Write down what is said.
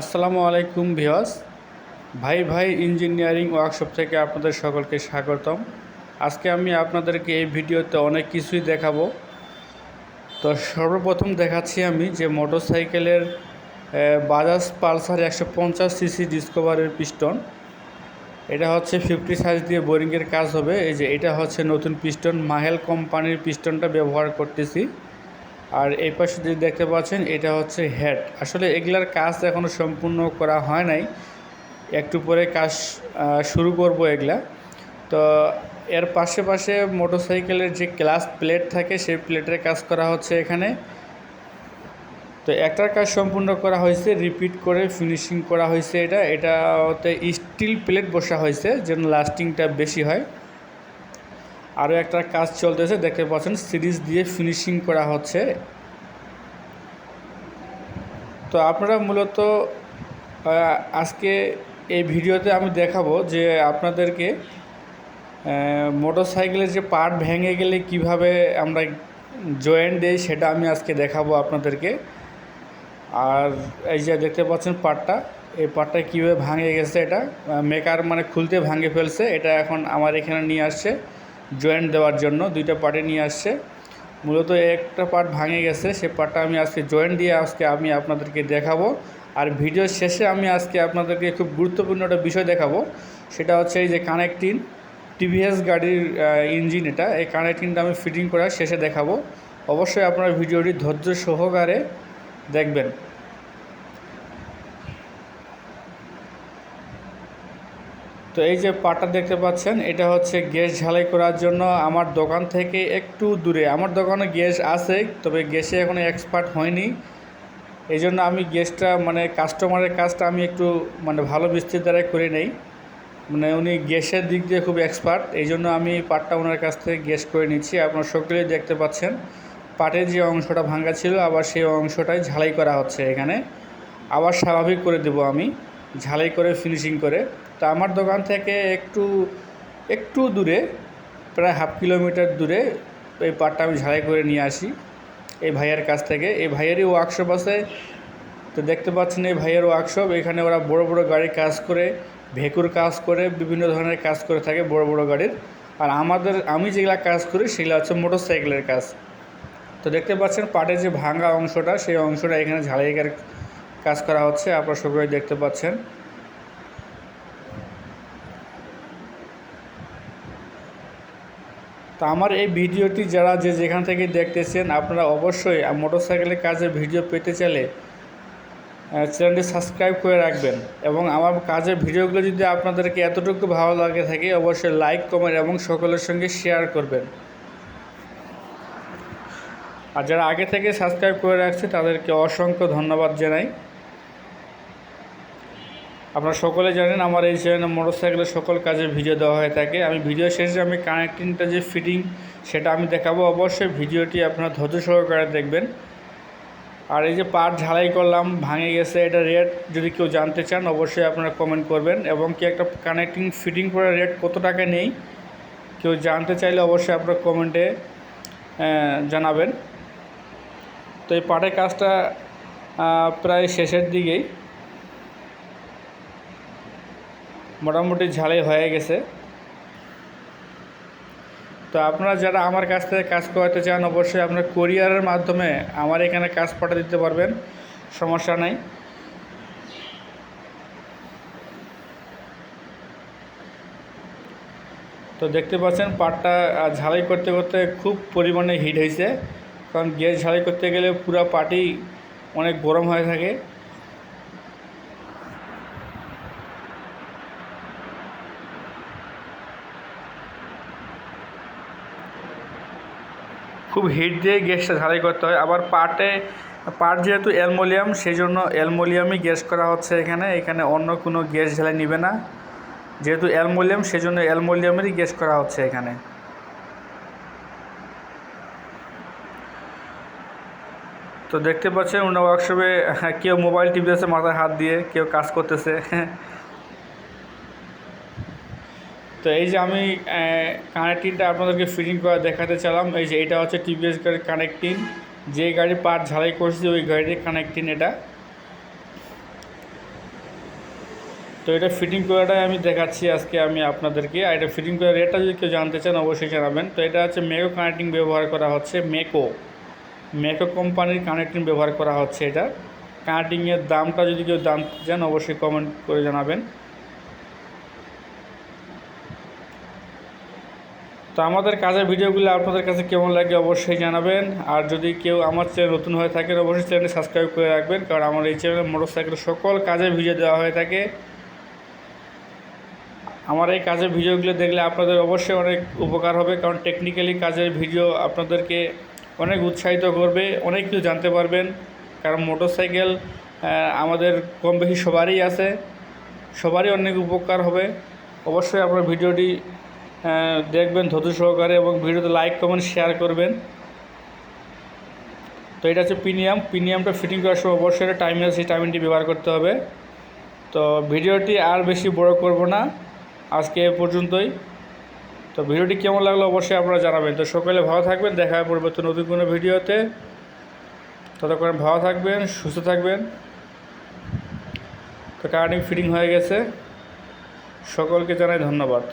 আসসালামু আলাইকুম ভিউয়ার্স। ভাই ভাই ইঞ্জিনিয়ারিং ওয়ার্কশপ থেকে আপনাদের সকলকে স্বাগতম। আজকে আমি আপনাদেরকে এই ভিডিওতে অনেক কিছুই দেখাবো। তো সর্বপ্রথম দেখাচ্ছি আমি যে মোটরসাইকেলের বাজাজ পালসার 150 সিসি ডিসকভারের পিস্টন। এটা হচ্ছে 50 সাইজ দিয়ে বোরিংয়ের কাজ হবে। এই যে এটা হচ্ছে নতুন পিস্টন, মাহেল কোম্পানির পিস্টনটা ব্যবহার করতেছি। আর এই পাশে যদি দেখতে পাচ্ছেন এটা হচ্ছে হেড। আসলে এগুলার কাজ এখনও সম্পূর্ণ করা হয় নাই, একটু পরে কাজ শুরু করব এগুলা। তো এর পাশে পাশে মোটরসাইকেলের যে ক্লাচ প্লেট থাকে সেই প্লেটের কাজ করা হচ্ছে এখানে। তো একটার কাজ সম্পূর্ণ করা হয়েছে, রিপিট করে ফিনিশিং করা হয়েছে। এটাতে স্টিল প্লেট বসা হয়েছে যেন লাস্টিংটা বেশি হয়। আরও একটা কাজ চলতেছে, দেখতে পাচ্ছেন সিরিজ দিয়ে ফিনিশিং করা হচ্ছে। তো আপনারা মূলত আজকে এই ভিডিওতে আমি দেখাবো যে আপনাদেরকে মোটরসাইকেলের যে পার্ট ভেঙে গেলে কিভাবে আমরা জয়েন্ট দেই সেটা আমি আজকে দেখাবো আপনাদেরকে। আর এই যে দেখতে পাচ্ছেন পার্টটা, এই পার্টটা কীভাবে ভাঙে গেছে, এটা মেকার মানে খুলতে ভাঙে ফেলছে। এটা এখন আমার এখানে নিয়ে আসছে জয়েন্ট দেওয়ার জন্য, দুইটা পার্টে নিয়ে আসছে। মূলত একটা পার্ট ভাঙে গেছে, সে পার্টটা আমি আজকে জয়েন্ট দিয়ে আমি আপনাদেরকে দেখাবো। আর ভিডিওর শেষে আমি আজকে আপনাদেরকে খুব গুরুত্বপূর্ণ একটা বিষয় দেখাবো, সেটা হচ্ছে এই যে কানেক্টিং টিভিএস গাড়ির ইঞ্জিন। এই কানেক্টিংটা আমি ফিটিং করার শেষে দেখাবো। অবশ্যই আপনারা ভিডিওটি ধৈর্য সহকারে দেখবেন। তো এই যে পাটটা দেখতে পাচ্ছেন, এটা হচ্ছে গ্যাস ঝালাই করার জন্য আমার দোকান থেকে একটু দূরে। আমার দোকানে গ্যাস আছে, তবে গ্যাসে এখনও এক্সপার্ট হয়নি। এই জন্য আমি গ্যাসটা মানে কাস্টমারের কাজটা আমি একটু মানে ভালো মিস্ত্রির দ্বারাই করে নেই। মানে উনি গ্যাসের দিক দিয়ে খুব এক্সপার্ট, এই জন্য আমি পাটটা ওনার কাছ থেকে গ্যাস করে নিচ্ছি। আপনারা সকলেই দেখতে পাচ্ছেন পাটের যে অংশটা ভাঙা ছিল আবার সেই অংশটাই ঝালাই করা হচ্ছে এখানে। আবার স্বাভাবিক করে দেব আমি ঝালাই করে ফিনিশিং করে। তো আমার দোকান থেকে একটু দূরে, প্রায় হাফ কিলোমিটার দূরে এই পাটটা আমি ঝালাই করে নিয়ে আসি এই ভাইয়ের কাছ থেকে। এই ভাইয়েরই ওয়ার্কশপ আছে। তো দেখতে পাচ্ছেন এই ভাইয়ের ওয়ার্কশপ, এখানে ওরা বড় বড় গাড়ির কাজ করে, ভেকুর কাজ করে, বিভিন্ন ধরনের কাজ করে থাকে বড় বড় গাড়ির। আর আমি যেগুলা কাজ করি সেগুলো হচ্ছে মোটরসাইকেলের কাজ। তো দেখতে পাচ্ছেন পাটের যে ভাঙা অংশটা, সেই অংশটা এখানে ঝালাইয়ের কাজ করা হচ্ছে, আপনারা সবাই দেখতে পাচ্ছেন। তো আমার এই ভিডিওটি যারা যেখান থেকে দেখতেছেন, আপনারা অবশ্যই মোটরসাইকেলের কাজের ভিডিও পেতে চাইলে চ্যানেলটি সাবস্ক্রাইব করে রাখবেন। এবং আমার কাজের ভিডিওগুলো যদি আপনাদেরকে এতটুকু ভালো লাগে থাকে, অবশ্যই লাইক, কমেন্ট এবং সকলের সঙ্গে শেয়ার করবেন। আর যারা আগে থেকে সাবস্ক্রাইব করে রাখছে তাদেরকে অসংখ্য ধন্যবাদ জানাই। আপনারা সকলে জানেন আমার এই চ্যানেলে মোটরসাইকেলের সকল কাজের ভিডিও দেওয়া হয়ে থাকে। আমি ভিডিও শেষে আমি কানেক্টিংটা যে ফিটিং সেটা আমি দেখাবো। অবশ্যই ভিডিওটি আপনারা ধৈর্য সহকারে দেখবেন। আর এই যে পার্ট ঝালাই করলাম, ভাঙে গেছে, এটা রেট যদি কেউ জানতে চান অবশ্যই আপনারা কমেন্ট করবেন। এবং কি একটা কানেক্টিং ফিটিং করার রেট কত টাকা নেই কেউ জানতে চাইলে অবশ্যই আপনারা কমেন্টে জানাবেন। তো এই পার্টের কাজটা প্রায় শেষের দিকেই, মোটামুটি ঝালাই হয়ে গেছে। তো আপনারা যারা আমার কাছ থেকে কাজ করাতে চান অবশ্যই আপনারা কোরিয়ারের মাধ্যমে আমার এখানে কাজ পাঠিয়ে দিতে পারবেন, সমস্যা নাই। তো দেখতে পাচ্ছেন পাটটা ঝালাই করতে করতে খুব পরিমাণে হিট হয়েছে, কারণ গ্যাস ঝালাই করতে গেলে পুরো পাটই অনেক গরম হয়ে থাকে। খুব হিট দিয়ে গ্যাসটা ঝালাই করতে হয়। আবার পাট যেহেতু অ্যালুমিনিয়াম, সেই জন্য অ্যালুমিনিয়ামই গ্যাস করা হচ্ছে এখানে অন্য কোনো গ্যাস ঝালাই নেবে না। যেহেতু অ্যালুমিনিয়াম, সেই জন্য অ্যালুমিনিয়ামেরই গ্যাস করা হচ্ছে এখানে। তো দেখতে পাচ্ছেন ওনার ওয়ার্কশপে কেউ মোবাইল টিভিতে মাথায় হাত দিয়ে কেউ কাজ করতেছে। তো এই যে আমি কানেক্টিংটা আপনাদেরকে ফিটিং করে দেখাতে চাইলাম। এই যে এটা হচ্ছে টিভিএস গাড়ির কানেক্টিং, যে গাড়ির পার্ট ঝালাই করছি ওই গাড়ির কানেক্টিং এটা। তো এটা ফিটিং করাটাই আমি দেখাচ্ছি আজকে আমি আপনাদেরকে। আর এটা ফিটিং করার রেটটা যদি কেউ জানতে চান অবশ্যই জানাবেন। তো এটা হচ্ছে মেকো কানেক্টিং ব্যবহার করা হচ্ছে, মেকো কোম্পানির কানেক্টিং ব্যবহার করা হচ্ছে। এটা কানেক্টিংয়ের দামটা যদি কেউ জানতে চান অবশ্যই কমেন্ট করে জানাবেন। তো আমাদের কাজের ভিডিওগুলো আপনাদের কাছে কেমন লাগে অবশ্যই জানাবেন। আর যদি কেউ আমার চ্যানেল নতুন হয়ে থাকেন অবশ্যই চ্যানেলটি সাবস্ক্রাইব করে রাখবেন, কারণ আমার এই চ্যানেলে মোটরসাইকেলের সকল কাজের ভিডিও দেওয়া হয়ে থাকে। আমার এই কাজের ভিডিওগুলো দেখলে আপনাদের অবশ্যই অনেক উপকার হবে, কারণ টেকনিক্যালি কাজের ভিডিও আপনাদেরকে অনেক উৎসাহিত করবে, অনেক কিছু জানতে পারবেন। কারণ মোটরসাইকেল আমাদের কম বেশি সবারই আছে, সবারই অনেক উপকার হবে। অবশ্যই আপনার ভিডিওটি দেখবেন ধৈর্য সহকারে এবং ভিডিওতে লাইক কমেন্ট শেয়ার করবেন। তো এটা হচ্ছে প্রিমিয়ামটা ফিটিং করার সময় অবশ্যই একটা টাইমিং আছে, সেই টাইমিংটি ব্যবহার করতে হবে। তো ভিডিওটি আর বেশি বড় করব না, আজকে এ পর্যন্তই। তো ভিডিওটি কেমন লাগলো অবশ্যই আপনারা জানাবেন। তো সকলে ভালো থাকবেন, দেখা হবে পরবর্তী নতুন কোনো ভিডিওতে। ততক্ষণ ভালো থাকবেন, সুস্থ থাকবেন। তো কারেন্টিং ফিটিং হয়ে গেছে, সকলকে জানাই ধন্যবাদ।